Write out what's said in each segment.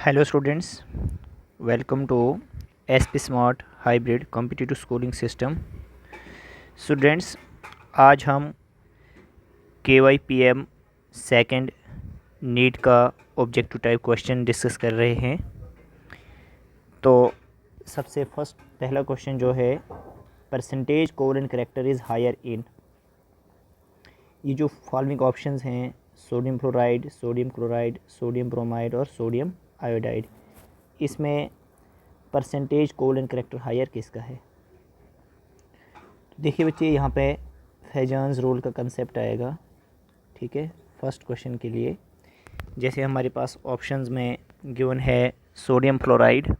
Hello students, welcome to SP smart hybrid competitive scoring system. Students, आज हम KYPM second NEET का objective type question discuss कर रहे हैं। तो सबसे फर्स्ट पहला क्वेश्चन जो है, percentage colon character is higher in. ये जो फॉलोइंग ऑप्शंस हैं, sodium fluoride, sodium chloride, sodium bromide और सोडियम आयोडाइड, इसमें परसेंटेज कोलन करेक्टर हायर किसका है? देखिए बच्चे, यहाँ पे फेजान्स रूल का कंसेप्ट आएगा। ठीक है, फर्स्ट क्वेश्चन के लिए जैसे हमारे पास ऑप्शंस में गिवन है sodium fluoride,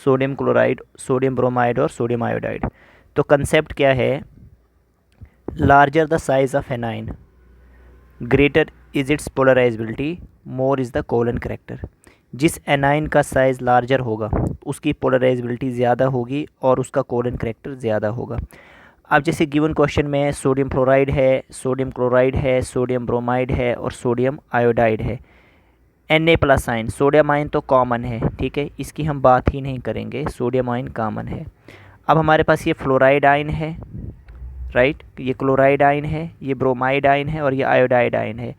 sodium chloride, sodium bromide और सोडियम आयोडाइड। तो कंसेप्ट क्या है? Larger the size of anion, greater is it's polarisability, more is the colon character. जिस एनाइन का साइज़ लार्जर होगा उसकी पोलराइजेबिलिटी ज़्यादा होगी और उसका कोलन करेक्टर ज़्यादा होगा। अब जैसे गिवन क्वेश्चन में सोडियम फ्लोराइड है, सोडियम क्लोराइड है, सोडियम ब्रोमाइड है और सोडियम आयोडाइड है। Na+ आयन, सोडियम आयन तो कॉमन है, ठीक है, इसकी हम बात ही नहीं करेंगे, सोडियम आयन कॉमन है। अब हमारे पास ये फ्लोराइड आयन है, राइट, ये क्लोराइड आयन है, ये ब्रोमाइड आयन है और ये आयोडाइड आयन है।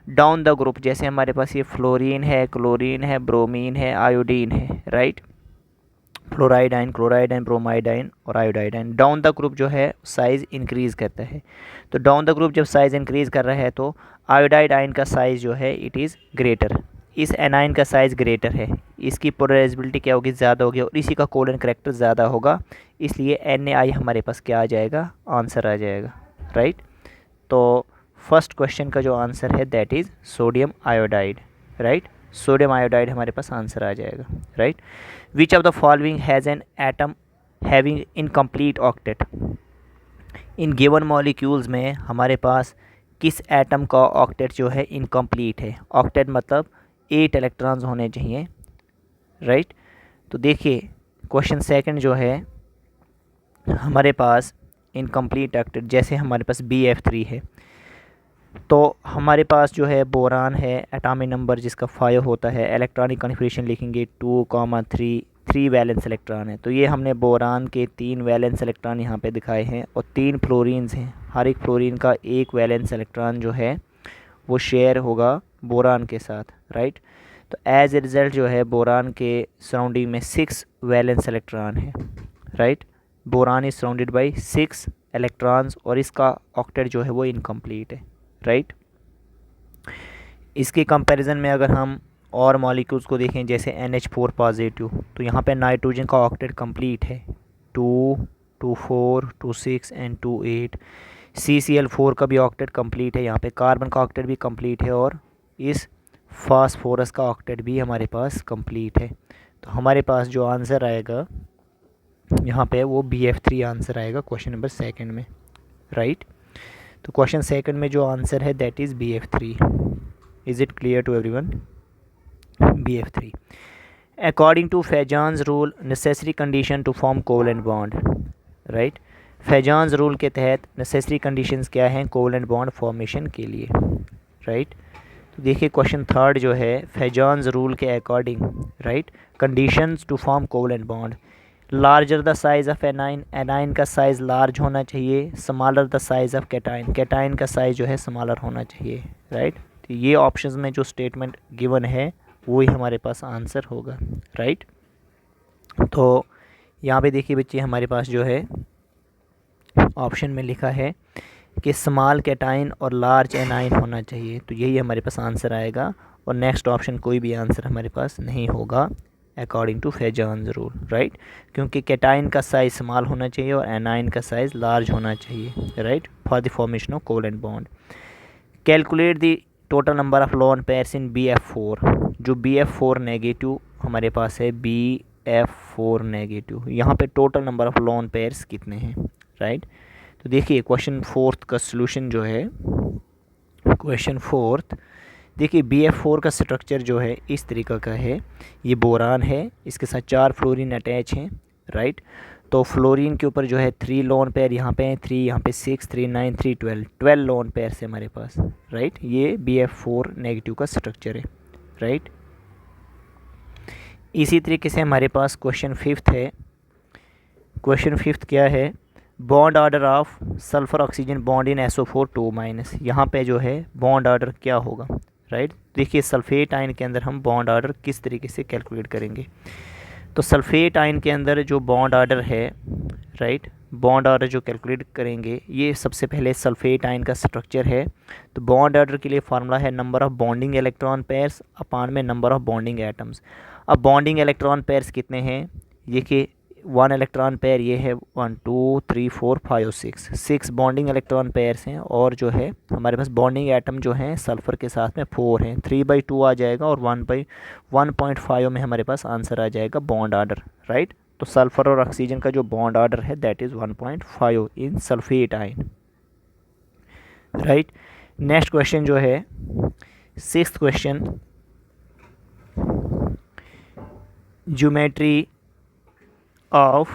डाउन द ग्रुप जैसे हमारे पास ये फ्लोरीन है, क्लोरीन है, ब्रोमीन है, आयोडीन है, right, fluoride ion, chloride ion, bromide ion और iodide ion. Down the group जो है साइज़ इंक्रीज़ करता है। तो डाउन द ग्रुप जब साइज़ इंक्रीज़ कर रहा है तो आयोडाइड आयन का साइज़ जो है इट इज़ ग्रेटर, इस एनाइन का साइज़ ग्रेटर है, इसकी पोलराइजेबिलिटी क्या होगी? ज़्यादा होगी और इसी का कोलन करेक्टर ज़्यादा होगा, इसलिए Na हमारे पास क्या आ जाएगा? आंसर आ जाएगा, राइट। तो फर्स्ट क्वेश्चन का जो आंसर है that is sodium iodide, right, sodium iodide हमारे पास आंसर आ जाएगा, right. Which of the following has an atom having incomplete octet. In given molecules में हमारे पास किस एटम का ऑक्टेट जो है इनकम्प्लीट है? ऑक्टेट मतलब 8 इलेक्ट्रॉन्स होने चाहिए, राइट। तो देखिए क्वेश्चन सेकंड जो है हमारे पास इनकम्प्लीट ऑक्टेट, जैसे हमारे पास BF3 है, तो हमारे पास जो है बोरान है, एटॉमिक नंबर जिसका 5 होता है, इलेक्ट्रॉनिक कॉन्फ़िगरेशन लिखेंगे 2,3, 3 वैलेंस इलेक्ट्रॉन है। तो ये हमने बोरान के 3 वैलेंस इलेक्ट्रॉन यहाँ पे दिखाए हैं और 3 फ्लोरीन्स हैं, हर एक फ्लोरीन का 1 वैलेंस इलेक्ट्रॉन जो है वो शेयर होगा बोरान के साथ, राइट। तो एज ए रिज़ल्ट जो है बोरान के सराउंडिंग में 6 वैलेंस इलेक्ट्रॉन है, right. Boron is surrounded by 6 electrons और इसका ऑक्टेट जो है वो इनकम्प्लीट है, राइट। इसके कंपैरिजन में अगर हम और मॉलिक्यूल्स को देखें जैसे NH4 पॉजिटिव, तो यहाँ पे नाइट्रोजन का ऑक्टेट कंप्लीट है, 2, 2,4, 2,6 एंड 2,8। CCl4 का भी ऑक्टेट कंप्लीट है, यहाँ पे कार्बन का ऑक्टेट भी कंप्लीट है और इस फास्फोरस का ऑक्टेट भी हमारे पास कंप्लीट है। तो हमारे पास जो आंसर आएगा यहाँ पे वो BF3 आंसर आएगा क्वेश्चन नंबर सेकंड में, राइट। तो क्वेश्चन सेकंड में जो आंसर है that is BF3। Is it clear to everyone? BF3 according to Fajans rule necessary condition to form covalent bond, right. Fajans rule के तहत necessary conditions क्या हैं covalent bond formation के लिए, राइट। तो देखिए क्वेश्चन थर्ड जो है फेजान्स रूल के according, right, conditions to form covalent bond, larger the size of anion, anion का साइज़ लार्ज होना चाहिए, smaller the size of cation, cation का साइज़ जो है स्मॉलर होना चाहिए, राइट। तो ये ऑप्शंस में जो स्टेटमेंट गिवन है वही हमारे पास आंसर होगा, राइट। तो यहाँ पे देखिए बच्चे हमारे पास जो है ऑप्शन में लिखा है कि स्मॉल कैटाइन और लार्ज एनाइन होना चाहिए, तो यही हमारे पास आंसर आएगा और नेक्स्ट ऑप्शन कोई भी आंसर हमारे पास नहीं होगा according to Fajans rule, right, क्योंकि कैटाइन का साइज़ स्मॉल होना चाहिए और एनाइन का साइज़ लार्ज होना चाहिए, right, for the formation of covalent bond. Calculate the total number of lone pairs in BF4। जो BF4 नेगेटिव हमारे पास है, BF4 नेगेटिव, यहाँ पे total number of lone pairs कितने हैं, राइट। तो देखिए क्वेश्चन फोर्थ का सॉल्यूशन जो है, क्वेश्चन फोर्थ देखिए BF4 का स्ट्रक्चर जो है इस तरीक़ा का है, ये बोरान है, इसके साथ 4 फ्लोरीन अटैच हैं, राइट। तो फ्लोरीन के ऊपर जो है 3 लोन पेयर यहाँ पे हैं, 3 यहाँ पे 6, 3, 9, 3, 12 लोन पेयर है हमारे पास, राइट। ये BF4 नेगेटिव का स्ट्रक्चर है, राइट। इसी तरीके से हमारे पास क्वेश्चन फिफ्थ है। क्वेश्चन फिफ्थ क्या है, bond order of sulphur oxygen bond in SO4 2-। यहाँ पे जो है बॉन्ड ऑर्डर क्या होगा, राइट। देखिए सल्फेट आयन के अंदर हम बॉन्ड ऑर्डर किस तरीके से कैलकुलेट करेंगे। तो सल्फेट आयन के अंदर जो बॉन्ड ऑर्डर है, राइट, बॉन्ड ऑर्डर जो कैलकुलेट करेंगे, ये सबसे पहले सल्फेट आयन का स्ट्रक्चर है। तो बॉन्ड ऑर्डर के लिए फार्मूला है number of bonding electron pairs upon में नंबर ऑफ़ बॉन्डिंग एटम्स। अब बॉन्डिंग इलेक्ट्रॉन पेयर्स कितने हैं, ये कि 1 इलेक्ट्रॉन पेयर ये है 1 2 3 4 5 6 बॉन्डिंग इलेक्ट्रॉन पेयर्स हैं। और जो है हमारे पास बॉन्डिंग एटम जो हैं सल्फ़र के साथ में 4 हैं। 3/2 आ जाएगा और 1/1.5 में हमारे पास आंसर आ जाएगा बॉन्ड ऑर्डर, राइट। तो सल्फ़र और ऑक्सीजन का जो बॉन्ड ऑर्डर है that is 1.5 in sulphate ion, right. Next question जो है 6th question, geometry of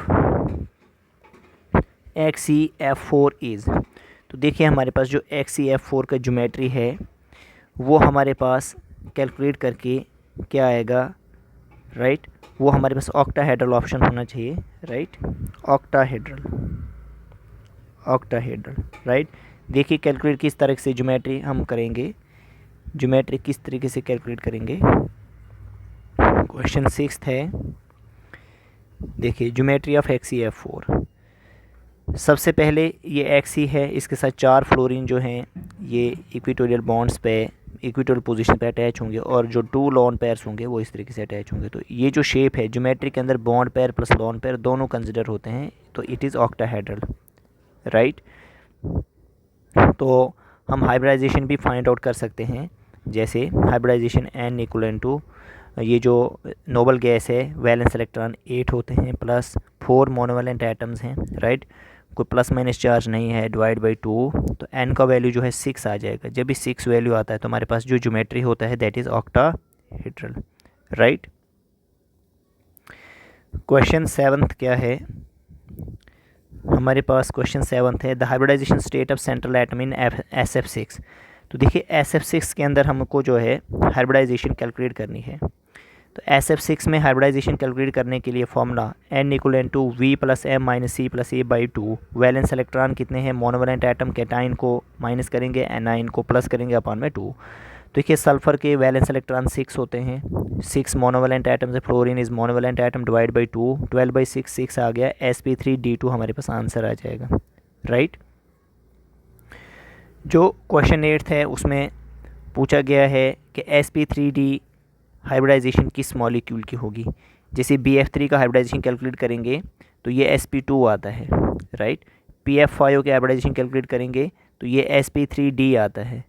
XeF4 is. तो देखिए हमारे पास जो XeF4 का ज्योमेट्री है वो हमारे पास कैलकुलेट करके क्या आएगा, राइट। वो हमारे पास ऑक्टाहेड्रल ऑप्शन होना चाहिए, राइट, ऑक्टाहेड्रल, राइट। देखिए कैलकुलेट किस तरह से ज्योमेट्री हम करेंगे, ज्योमेट्री किस तरीके से कैलकुलेट करेंगे। क्वेश्चन 6th है, देखिए ज्योमेट्री ऑफ XeF4। सबसे पहले ये Xe है, इसके साथ 4 फ्लोरीन जो हैं ये इक्वेटोरियल बॉन्ड्स पे इक्वेटोरियल पोजीशन पे अटैच होंगे और जो 2 लॉन पेयर्स होंगे वो इस तरीके से अटैच होंगे। तो ये जो शेप है ज्योमेट्री के अंदर bond pair plus lone pair दोनों कंसिडर होते हैं, तो इट इज़ ऑक्टाहेड्रल, राइट। तो हम हाइब्रिडाइजेशन भी फाइंड आउट कर सकते हैं, जैसे हाइब्रिडाइजेशन N इक्वल टू ये जो नोबल गैस है वैलेंस इलेक्ट्रॉन 8 होते हैं प्लस 4 मोनोवैलेंट एटम्स हैं, राइट। कोई प्लस माइनस चार्ज नहीं है, डिवाइड बाई 2, तो N का वैल्यू जो है 6 आ जाएगा। जब भी 6 वैल्यू आता है तो हमारे पास जो ज्योमेट्री होता है that is octahedral, right. Question 7th क्या है, हमारे पास क्वेश्चन 7th है the hybridization state of central atom in SF6। तो देखिए SF6 के अंदर हमको जो है हाइब्रिडाइजेशन कैलकुलेट करनी है। तो SF6 में हाइब्रिडाइजेशन कैलकुलेट करने के लिए formula N equal to V plus M minus C plus A/2। Valence electron कितने हैं, मोनोवैलेंट एटम कैटाइन को माइनस करेंगे, एनाइन को प्लस करेंगे अपान में 2। तो देखिए सल्फ़र के वैलेंस इलेक्ट्रॉन 6 होते हैं, 6 मोनोवैलेंट एटम्स है, fluorine is monovalent atom, divide by 2, 12/6 6 आ गया, sp3d2 हमारे पास आंसर आ जाएगा, राइट। जो क्वेश्चन 8th है उसमें पूछा गया है कि sp3d हाइब्रिडाइजेशन किस मॉलिक्यूल की होगी। जैसे BF3 का हाइब्रिडाइजेशन कैलकुलेट करेंगे तो ये sp2 आता है, राइट। PF5 के हाइब्रिडाइजेशन कैलकुलेट करेंगे तो ये sp3d आता है,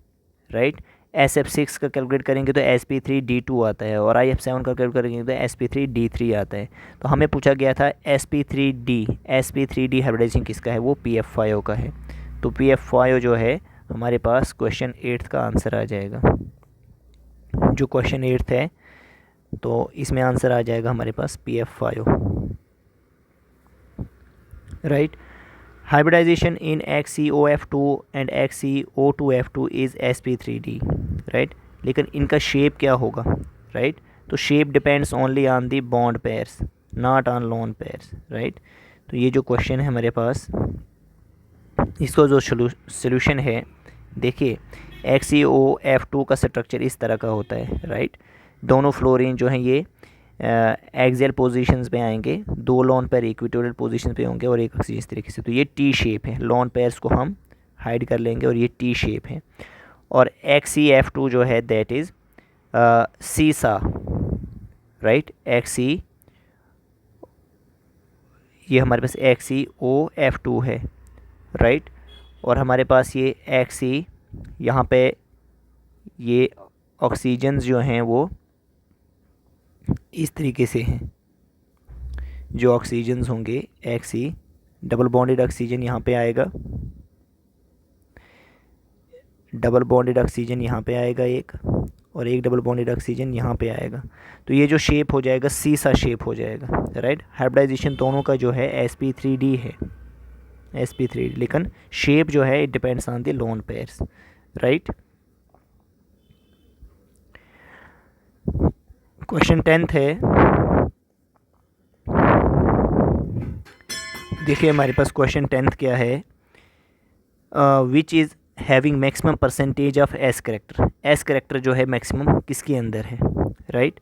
राइट। SF6 का कैलकुलेट करेंगे तो sp3d2 आता है और IF7 का कैलकुलेट करेंगे तो sp3d3 आता है। तो हमें पूछा गया था sp3d हाइब्रिडाइजेशन किसका है, वो PF5 का है। तो PF5 जो है हमारे पास क्वेश्चन 8th का आंसर आ जाएगा। जो क्वेश्चन 8th है तो इसमें आंसर आ जाएगा हमारे पास PF5, right. Hybridization in XeOF2 and XeO2F2 is sp3d, right. लेकिन इनका शेप क्या होगा, राइट। तो shape depends only on the bond pairs not on lone pairs, right. तो ये जो क्वेश्चन है हमारे पास, इसको जो सोल्यूशन है, देखिए XeOF2 का स्ट्रक्चर इस तरह का होता है, राइट। दोनों फ्लोरीन जो हैं ये एक्सियल पोजीशंस पे आएंगे, 2 लॉन पेयर इक्वेटोरियल पोजीशन पे होंगे और एक ऑक्सीजन इस तरीके से। तो ये टी शेप है, लॉन पेयर्स को हम हाइड कर लेंगे और ये टी शेप है। और XeF2 जो है दैट इज़ सीसा, राइट। ये हमारे पास XeOF2 है, राइट। और हमारे पास ये Xe यहाँ पे ये ऑक्सीजन्स जो हैं वो इस तरीके से हैं। जो ऑक्सीजन्स होंगे Xe, डबल बॉन्डेड ऑक्सीजन यहाँ पे आएगा, डबल बॉन्डेड ऑक्सीजन यहाँ पे आएगा एक, और एक डबल बॉन्डेड ऑक्सीजन यहाँ पे आएगा। तो ये जो शेप हो जाएगा सीसा शेप हो जाएगा, राइट। हाइब्रिडाइजेशन दोनों का जो है sp3d है, sp3d, लेकिन शेप जो है it depends on the loan pairs, right. Question 10th है देखिए हमारे पास क्वेश्चन 10th क्या है, which is having maximum percentage of S character. S character जो है मैक्सिमम किसके अंदर है, राइट।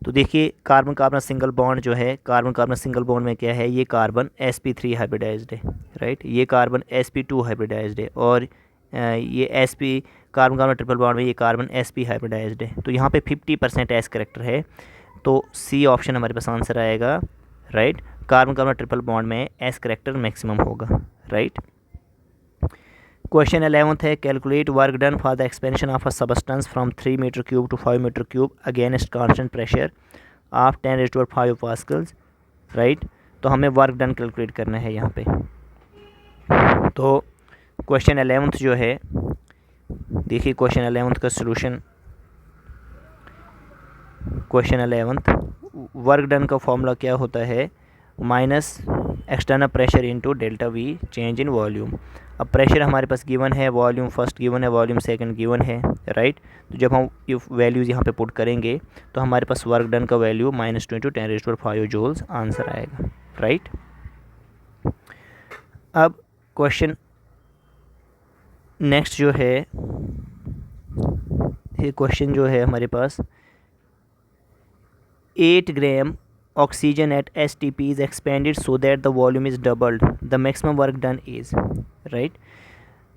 तो देखिए कार्बन कार्बन सिंगल बॉन्ड जो है, कार्बन कार्बन सिंगल बॉन्ड में क्या है, ये कार्बन sp3 हाइब्रिडाइज्ड है, राइट। ये कार्बन sp2 हाइब्रिडाइज्ड है, और ये sp carbon carbon triple bond में ये कार्बन sp हाइब्रिडाइज्ड है। तो यहाँ पे 50% एस करेक्टर है, तो सी ऑप्शन हमारे पास आंसर आएगा, right. Carbon carbon triple bond में एस करेक्टर मैक्सिमम होगा, राइट। क्वेश्चन 11th है, calculate work done for the expansion of a substance from 3 metre cube to 5 metre cube against constant pressure of 10⁵ pascals, right. तो हमें work done calculate करना है यहाँ पे। तो क्वेश्चन 11th जो है, देखिए क्वेश्चन 11th का solution. Question 11th, work done का फॉर्मूला क्या होता है, minus external pressure into delta we change in volume. अब प्रेशर हमारे पास गिवन है, वॉल्यूम फर्स्ट गिवन है, वॉल्यूम सेकंड गिवन है, राइट। तो जब हम ये वैल्यूज़ यहाँ पे पुट करेंगे तो हमारे पास वर्क डन का वैल्यू -2 × 10⁵ जूल्स आंसर आएगा, राइट। अब क्वेश्चन नेक्स्ट जो है, ये क्वेश्चन जो है हमारे पास, 8 ग्राम oxygen at STP is expanded so that the volume is doubled, the maximum work done is, right।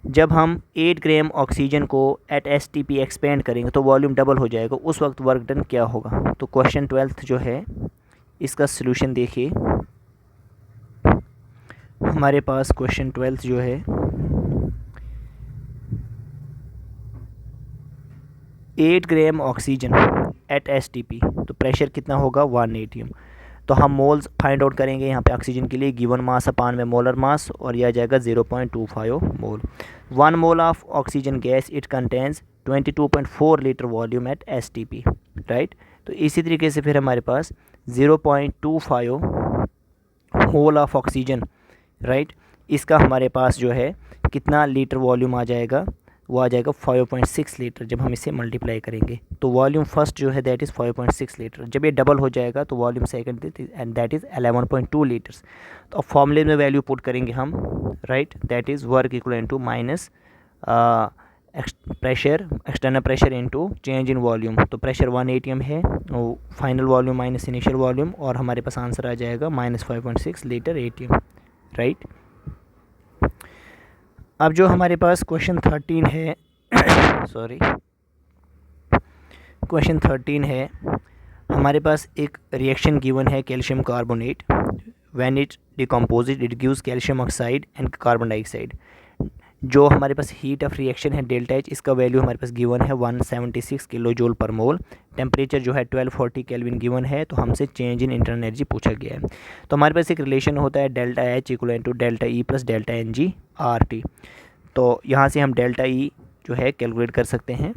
जब हम 8 ग्राम ऑक्सीजन को एट STP एक्सपेंड करेंगे तो वॉल्यूम डबल हो जाएगा, उस वक्त वर्क डन क्या होगा। तो क्वेश्चन 12th जो है, इसका सलूशन देखिए हमारे पास। क्वेश्चन 12th जो है, 8 ग्राम ऑक्सीजन एट STP, तो प्रेशर कितना होगा 1 atm। तो हम मोल्स फाइंड आउट करेंगे यहाँ पे ऑक्सीजन के लिए, गिवन मास अपान में मोलर मास, और यह आ जाएगा 0.25 मोल। 1 mole of oxygen gas it contains 22.4 litre volume at STP, right. तो इसी तरीके से फिर हमारे पास 0.25 मोल ऑफ ऑक्सीजन, राइट, इसका हमारे पास जो है कितना लीटर वॉल्यूम आ जाएगा, वो आ जाएगा 5.6 लीटर जब हम इसे मल्टीप्लाई करेंगे। तो वॉल्यूम फर्स्ट जो है दैट इज़ 5.6 लीटर, जब ये डबल हो जाएगा तो volume second and that is 11.2 litres. तो अब फॉर्मूले में वैल्यू पुट करेंगे हम, right, that is work equal to minus pressure, external pressure into change in volume. तो प्रेशर 1 atm है, final volume minus initial volume, और हमारे पास आंसर आ जाएगा -5.6 लीटर atm, राइट। अब जो हमारे पास क्वेश्चन 13 है सॉरी, क्वेश्चन 13 है, हमारे पास एक रिएक्शन गिवन है, calcium carbonate, when it decomposes it gives calcium oxide and carbon dioxide. जो हमारे पास हीट ऑफ रिएक्शन है डेल्टा एच, इसका वैल्यू हमारे पास गिवन है 176 किलो जूल पर मोल। टेम्परेचर जो है 1240 केल्विन गिवन है, तो हमसे चेंज इन इंटरनल एनर्जी पूछा गया है। तो हमारे पास एक रिलेशन होता है delta H equal to delta E plus delta N G R T. तो यहाँ से हम डेल्टा ई जो है कैलकुलेट कर सकते हैं।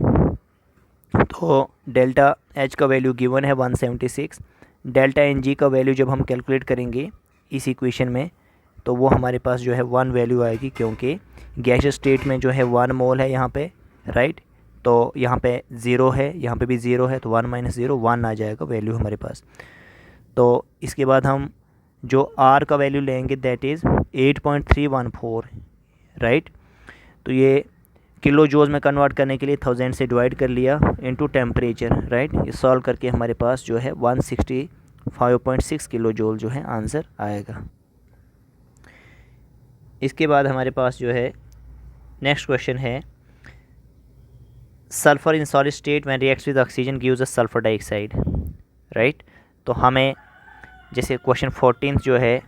तो डेल्टा एच का वैल्यू गिवन है 176, डेल्टा एन जी का वैल्यू जब हम कैलकुलेट करेंगे इस इक्वेशन में तो वो हमारे पास जो है 1 वैल्यू आएगी, क्योंकि गैस स्टेट में जो है 1 मोल है यहाँ पे, राइट। तो यहाँ पे 0 है, यहाँ पे भी 0 है, तो 1 - 0 1 आ जाएगा वैल्यू हमारे पास। तो इसके बाद हम जो आर का वैल्यू लेंगे दैट इज़ 8.314, राइट। तो ये किलो जूल्स में कन्वर्ट करने के लिए 1000 से डिवाइड कर लिया इनटू टेम्परेचर, राइट। ये सॉल्व करके हमारे पास जो है 165.6 किलो जूल जो है आंसर आएगा। इसके बाद हमारे पास जो है नेक्स्ट क्वेश्चन है, sulphur in solid state when reacts with oxygen gives a sulphur dioxide, right. तो हमें जैसे क्वेश्चन 14 जो है,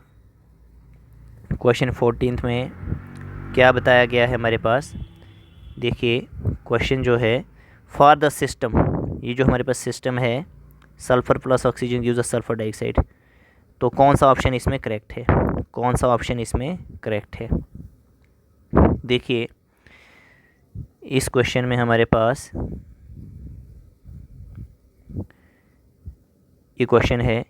क्वेश्चन 14 में क्या बताया गया है हमारे पास, देखिए क्वेश्चन जो है, फॉर द सिस्टम, ये जो हमारे पास सिस्टम है sulphur plus oxygen gives a sulphur dioxide, तो कौन सा ऑप्शन इसमें करेक्ट है, कौन सा ऑप्शन इसमें करेक्ट है। देखिए इस क्वेश्चन में हमारे पास ये क्वेश्चन है,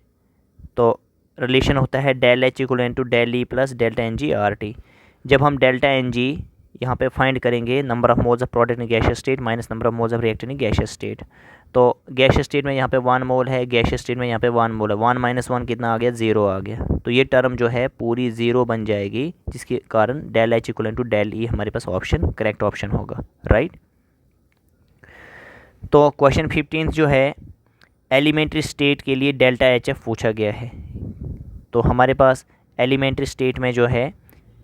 तो रिलेशन होता है del H equal to del E plus delta N G R T. जब हम डेल्टा एन जी यहाँ पे फाइंड करेंगे number of moles of product in gaseous state minus number of moles of reactant in gaseous state. तो gaseous state में यहाँ पे 1 मोल है, गैसियस स्टेट में यहाँ पे 1 मोल है, 1 माइनस 1 कितना आ गया, 0 आ गया। तो ये टर्म जो है पूरी 0 बन जाएगी, जिसके कारण del H equal to del E हमारे पास ऑप्शन करेक्ट ऑप्शन होगा, राइट। तो क्वेश्चन 15 जो है एलिमेंट्री स्टेट के लिए डेल्टा एच एफ पूछा गया है। तो हमारे पास एलिमेंट्री स्टेट में जो है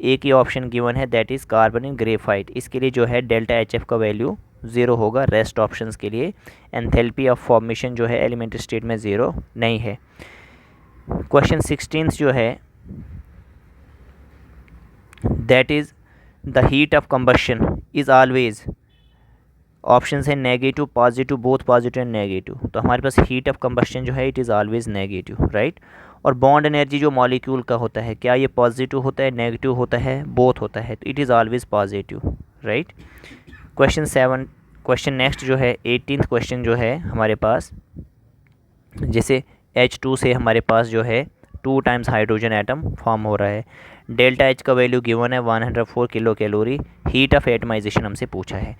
एक ही ऑप्शन गिवन है, that is carbon in graphite. इसके लिए जो है डेल्टा एच एफ का वैल्यू 0 होगा। रेस्ट ऑप्शंस के लिए एंथैल्पी ऑफ फॉर्मेशन जो है एलिमेंट्री स्टेट में 0 नहीं है। क्वेश्चन 16 जो है that is the heat of combustion is always, option है negative, positive, both positive and negative. तो हमारे पास हीट ऑफ कंबशन जो है it is always negative, right. और बॉन्ड एनर्जी जो मॉलिक्यूल का होता है, क्या ये पॉजिटिव होता है, नेगेटिव होता है, बोथ होता है, तो it is always positive, right. Question next जो है 18th क्वेश्चन जो है हमारे पास, जैसे H2 से हमारे पास जो है 2 टाइम्स हाइड्रोजन एटम फॉर्म हो रहा है। डेल्टा एच का वैल्यू गिवन है 104 kilo calorie. Heat of atomization हमसे पूछा है।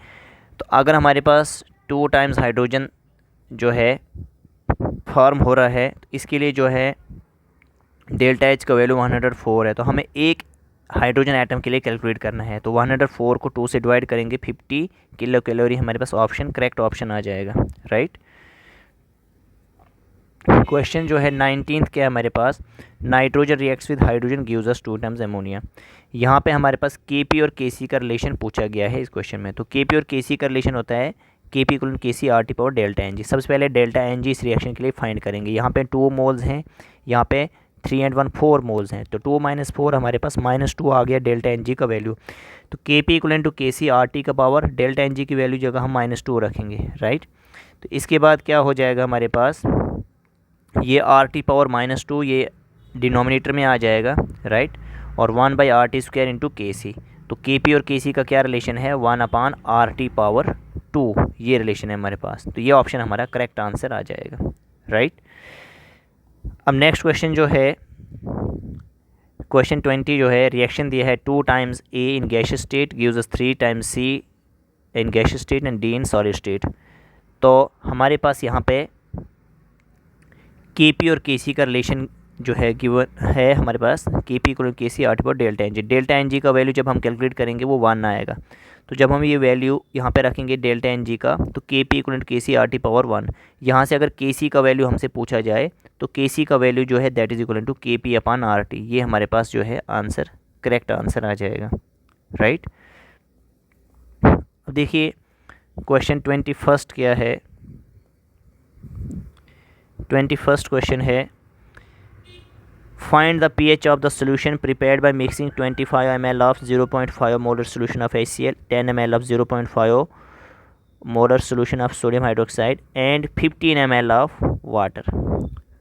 तो अगर हमारे पास 2 टाइम्स हाइड्रोजन जो है फॉर्म हो रहा है, तो इसके लिए जो है डेल्टा एच का वैल्यू 104 है। तो हमें एक हाइड्रोजन एटम के लिए कैलकुलेट करना है। तो 104 को 2 से डिवाइड करेंगे, 50 किलो कैलोरी हमारे पास ऑप्शन करेक्ट ऑप्शन आ जाएगा, राइट। क्वेश्चन जो है 19th क्या है हमारे पास, nitrogen reacts with hydrogen gives us 2 times ammonia. यहाँ पे हमारे पास केपी और केसी का रिलेशन पूछा गया है इस क्वेश्चन में। तो केपी और केसी का रिलेशन होता है KP equal KC R T power delta N G. सबसे पहले डेल्टा एन जी इस रिएक्शन के लिए फाइंड करेंगे। यहाँ पे 2 मोल्स हैं, यहाँ पे 3 and 1 4 मोल्स हैं। तो 2 - 4 हमारे पास -2 आ गया डेल्टा एन जी का वैल्यू। तो के पी इक्वल टू के सी आर टी का पावर डेल्टा एन जी की वैल्यू जगह हम -2 रखेंगे, राइट। तो इसके बाद क्या हो जाएगा हमारे पास, ये आर टी पावर -2 ये डिनोमिनेटर में आ जाएगा, राइट। और 1/RT² इंटू के सी। तो के पी और के सी का क्या रिलेशन है, 1/RT⁻², ये रिलेशन है हमारे पास। तो ये ऑप्शन हमारा करेक्ट आंसर आ जाएगा, राइट। अब नेक्स्ट क्वेश्चन जो है क्वेश्चन 20 जो है रिएक्शन दिया है 2 times A in gaseous state gives us 3 times C in gaseous state and D in solid state. तो हमारे पास यहाँ पे के पी और के सी का रिलेशन जो है गिवन है हमारे पास, के P equal K C R T power delta N G. Delta N G का वैल्यू जब हम कैलकुलेट करेंगे वो 1 आएगा। तो जब हम ये वैल्यू यहाँ पे रखेंगे डेल्टा एन जी का, तो के P equal K C R T power 1। यहाँ से अगर के सी का वैल्यू हमसे पूछा जाए तो के सी का वैल्यू जो है दैट इज़ इक्वल टू के पी अपॉन आर टी। ये हमारे पास जो है आंसर करेक्ट आंसर आ जाएगा, राइट। अब देखिए क्वेश्चन 21 क्या है। 21 क्वेश्चन है find the pH of the solution prepared by mixing 25 ml of 0.5 molar solution of HCl, 10 ml of 0.5 molar solution of sodium hydroxide and 15 ml of water,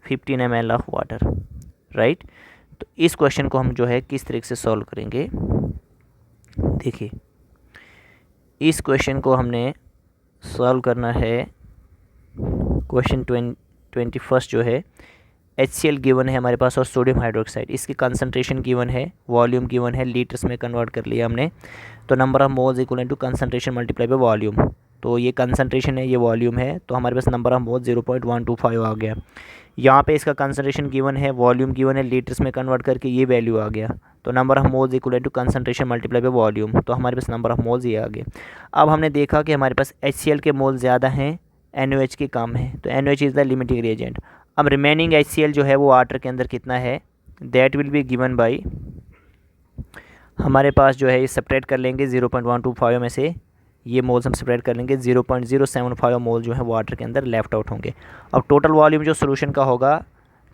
15 ml of water, right. तो इस question को हम जो है किस तरीके से solve करेंगे, देखिए इस क्वेश्चन को हमने सॉल्व करना है। क्वेश्चन 21 जो है HCl गिवन है हमारे पास और सोडियम हाइड्रोक्साइड, इसकी कंसंट्रेशन गिवन है, वॉल्यूम गिवन है, लीटर्स में कन्वर्ट कर लिया हमने। तो number of moles equal to concentration multiply by volume. तो ये कंसंट्रेशन है, ये वॉल्यूम है, तो हमारे पास नंबर ऑफ मोल्स 0.125 आ गया। यहाँ पे इसका कंसंट्रेशन गिवन है, वॉल्यूम गिवन है, लीटर्स में कन्वर्ट करके ये वैल्यू आ गया। तो number of moles equal to concentration multiply by volume, तो हमारे पास नंबर ऑफ मोल्स ये आ गए। अब हमने देखा कि हमारे पास HCl के मोल ज़्यादा हैं, NaOH के कम है, तो NaOH is the limiting reagent. अब रिमेनिंग HCl जो है वो वाटर के अंदर कितना है, that will be given by, हमारे पास जो है ये सेपरेट कर लेंगे 0.125 में से, ये मोल्स हम सेपरेट कर लेंगे, 0.075 मोल जो है वाटर के अंदर लेफ्ट आउट होंगे। अब टोटल वॉल्यूम जो सोल्यूशन का होगा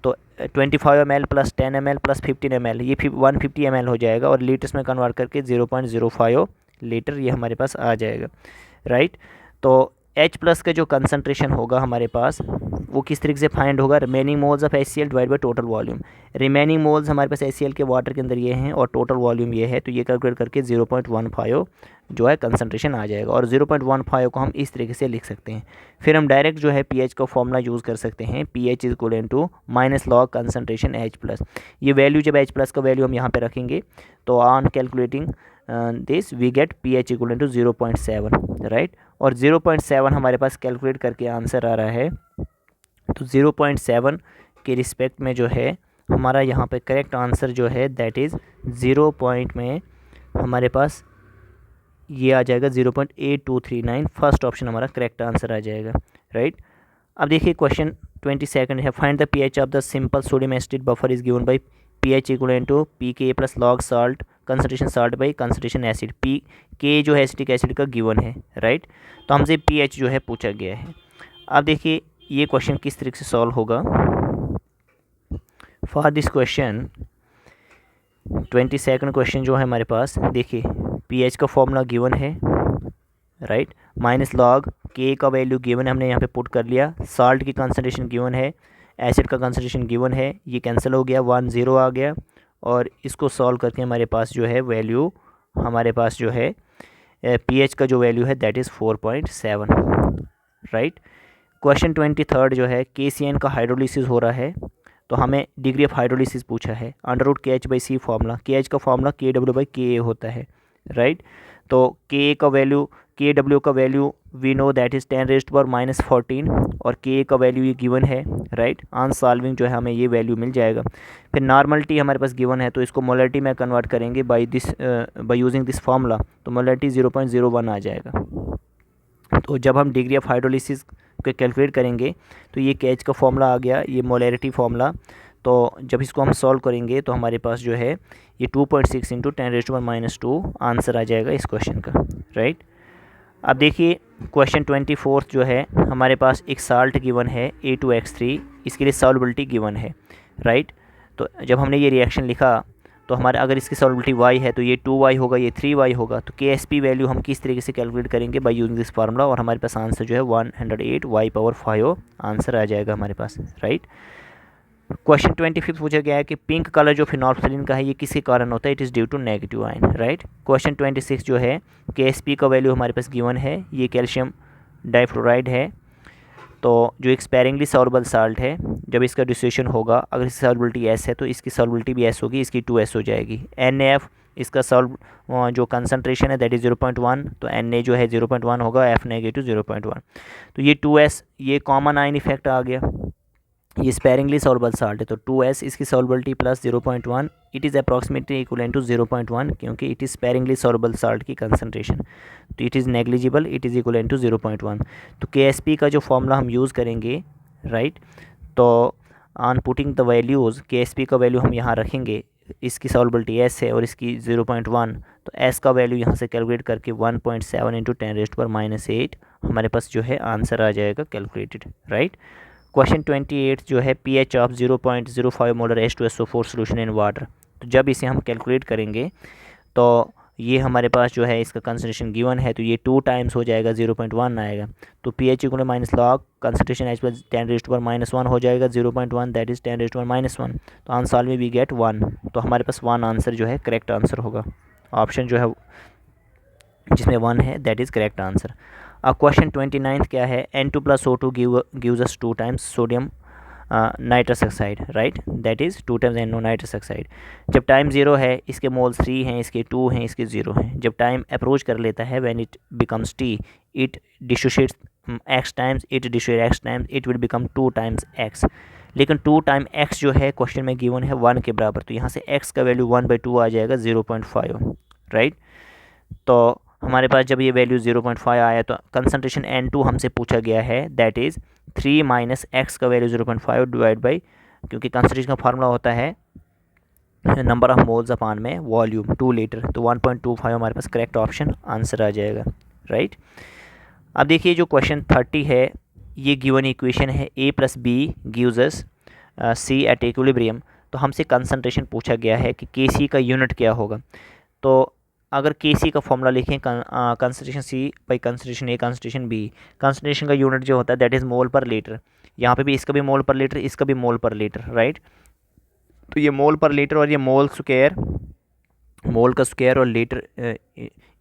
तो 25 ml plus 10 ml plus 15 ml, ये 150 ml हो जाएगा और लीटर्स में कन्वर्ट करके 0.05 लीटर ये हमारे पास आ जाएगा, राइट। तो H+ का जो कंसंट्रेशन होगा हमारे पास वो किस तरीके से फाइंड होगा, remaining moles of HCl divide by total volume. Remaining moles हमारे पास HCl के वाटर के अंदर ये हैं और टोटल वॉल्यूम ये है, तो ये कैलकुलेट करके 0.15 जो है कंसनट्रेशन आ जाएगा। और 0.15 को हम इस तरीके से लिख सकते हैं। फिर हम डायरेक्ट जो है pH का फॉर्मूला यूज़ कर सकते हैं, pH is equal to minus log concentration H+। ये वैल्यू जब H+ का वैल्यू हम यहाँ पे रखेंगे तो on calculating this we get pH equal to 0.7, right. और 0.7 हमारे पास कैलकुलेट करके आंसर आ रहा है, तो 0.7 के रिस्पेक्ट में जो है हमारा यहाँ पे करेक्ट आंसर जो है दैट इज़ 0 पॉइंट में हमारे पास ये आ जाएगा 0.8239। फर्स्ट ऑप्शन हमारा करेक्ट आंसर आ जाएगा, राइट। अब देखिए क्वेश्चन 22 है, find the pH of the simple sodium acid buffer is given by pH equal to pK plus log salt concentration salt by concentration acid. pK जो है acetic acid का given है, right. तो हमसे pH जो है पूछा गया है। अब देखिए ये क्वेश्चन किस तरीके से सॉल्व होगा। फॉर दिस क्वेश्चन 22 क्वेश्चन जो है हमारे पास, देखिए pH का फॉर्मूला गिवन है, राइट। माइनस लॉग K का वैल्यू गिवन है, हमने यहाँ पे पुट कर लिया। साल्ट की कंसनट्रेशन गिवन है, एसिड का कंसनट्रेशन गिवन है, ये कैंसिल हो गया, 1 0 आ गया। और इसको सॉल्व करके हमारे पास जो है वैल्यू, हमारे पास जो है pH का जो वैल्यू है दैट इज़ 4.7, राइट। क्वेश्चन 23 जो है KCN का हाइड्रोलिसिस हो रहा है, तो हमें डिग्री ऑफ हाइड्रोलिसिस पूछा है। √KH/C फॉर्मूला, KH का फॉर्मूला KW/KA होता है, राइट। तो KA का वैल्यू, KW का value we know that is 10⁻⁴ और KA का वैल्यू ये गिवन है, राइट। ऑन सॉल्विंग जो है हमें ये वैल्यू मिल जाएगा। फिर नॉर्मलिटी हमारे पास गिवन है, तो इसको मोलरिटी में कन्वर्ट करेंगे बाय यूजिंग दिस फार्मूला, तो मोलरिटी 0.01 आ जाएगा। तो जब हम डिग्री ऑफ हाइड्रोलिसिस को कैलकुलेट करेंगे तो ये KH का फॉर्मूला आ गया, ये मोलरिटी फार्मूला। तो जब इसको हम सॉल्व करेंगे तो हमारे पास जो है ये 2.6 × 10⁻⁻² आंसर आ जाएगा इस क्वेश्चन का, राइट। अब देखिए क्वेश्चन 24 जो है हमारे पास एक साल्ट गिवन है A2X3, इसके लिए सॉल्युबिलिटी गिवन है, राइट। तो जब हमने ये रिएक्शन लिखा तो हमारे अगर इसकी सॉल्युबिलिटी y है तो ये 2y होगा, ये 3y होगा। तो KSP वैल्यू हम किस तरीके से कैलकुलेट करेंगे बाय यूजिंग दिस फार्मूला, और हमारे पास आंसर जो है 108y⁵ आंसर आ जाएगा हमारे पास, राइट। क्वेश्चन 25 पूछा गया है कि पिंक कलर जो फिनोल्फथालीन का है ये किसके कारण होता है, it is due to negative ion, right. Question 26 जो है KSP का वैल्यू हमारे पास गिवन है, ये कैल्शियम डाइफ्लोराइड है। तो जो एक स्पेरिंगली सॉल्युबल साल्ट है, जब इसका डिसोसिएशन होगा, अगर इसकी सॉल्युबिलिटी S है तो इसकी सॉल्युबिलिटी भी S होगी, इसकी 2S हो जाएगी। NaF इसका जो कंसनट्रेशन है दैट इज़ 0.1, तो Na जो है 0.1 होगा, F नेगेटिव 0.1। तो ये 2S ये कॉमन आयन इफेक्ट आ गया, ये स्पेरिंगली सॉल्युबल साल्ट है, तो 2S इसकी solubility plus 0.1 it is approximately equal to 0.1, क्योंकि it is sparingly soluble salt की कंसनट्रेशन, तो it is negligible, it is equal to 0.1। तो KSP का जो फॉर्मूला हम यूज़ करेंगे, राइट। तो on putting the values KSP का वैल्यू हम यहाँ रखेंगे, इसकी सॉल्युबिलिटी S है और इसकी 0.1, तो S का वैल्यू यहाँ से कैलकुलेट करके 1.7 × 10⁻⁸ हमारे पास जो है आंसर आ जाएगा कैलकुलेटेड, राइट। क्वेश्चन 28 जो है pH of 0.05 molar H2SO4 solution in water, तो जब इसे हम कैलकुलेट करेंगे तो ये हमारे पास जो है इसका कंसनट्रेशन गिवन है, तो ये 2 टाइम्स हो जाएगा, 0.1 आएगा। तो pH equal minus log concentration H+ 10⁻⁻1 हो जाएगा, 0.1 दैट इज़ 10⁻⁻1। तो आंसर सॉल्व में वी गेट 1, तो हमारे पास 1 आंसर जो है करेक्ट आंसर होगा। ऑप्शन जो है जिसमें 1 है दैट इज़ करेक्ट आंसर। अब क्वेश्चन 29 क्या है, N2+O2 gives us 2 times sodium nitrous oxide, right, that is 2 times NO nitrous oxide. जब टाइम 0 है, इसके मोल 3 हैं, इसके 2 हैं, इसके 0 हैं। जब टाइम अप्रोच कर लेता है when it becomes T, it dissociates X times, it dissociate X times, it will become 2 times X। लेकिन 2 टाइम X जो है क्वेश्चन में गिवन है 1 के बराबर, तो यहाँ से X का वैल्यू 1/2 आ जाएगा, 0.5, राइट। तो हमारे पास जब ये वैल्यू 0.5 आया तो कंसनट्रेशन N2 हमसे पूछा गया है, दैट इज़ 3 - X का वैल्यू 0.5 डिवाइड बाई, क्योंकि कंसनट्रेशन का फार्मूला होता है नंबर ऑफ मोल्स अपान में वॉल्यूम 2 लीटर, तो 1.25 हमारे पास करेक्ट ऑप्शन आंसर आ जाएगा, राइट। अब देखिए जो क्वेश्चन 30 है, ये गिवन इक्वेशन है A+B gives us C at equilibrium. तो हमसे कंसनट्रेशन पूछा गया है कि Kc का यूनिट क्या होगा। तो अगर Kc का फॉर्मूला लिखें, concentration C by concentration A concentration B, concentration का यूनिट जो होता है दैट इज़ मोल पर लीटर, यहाँ पे भी इसका भी मोल पर लीटर, इसका भी मोल पर लीटर, राइट। तो ये मोल पर लीटर और ये मोल स्क्वायर, मोल का स्क्वायर और लीटर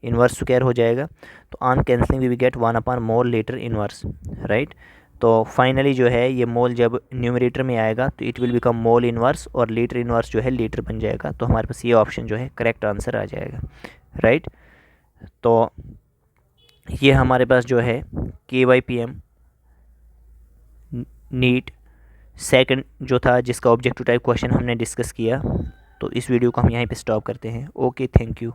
इन्वर्स स्क्वायर हो जाएगा। तो ऑन कैंसलिंग वी गेट 1/मोल लीटर इन्वर्स, राइट। तो फाइनली जो है ये मोल जब न्यूमरेटर में आएगा तो it will become mole inverse, और लीटर इन्वर्स जो है लीटर बन जाएगा। तो हमारे पास ये ऑप्शन जो है करेक्ट आंसर आ जाएगा, राइट। तो ये हमारे पास जो है KYPM नीट सेकंड जो था, जिसका ऑब्जेक्टिव टाइप क्वेश्चन हमने डिस्कस किया। तो इस वीडियो को हम यहीं पे स्टॉप करते हैं। Okay, thank you.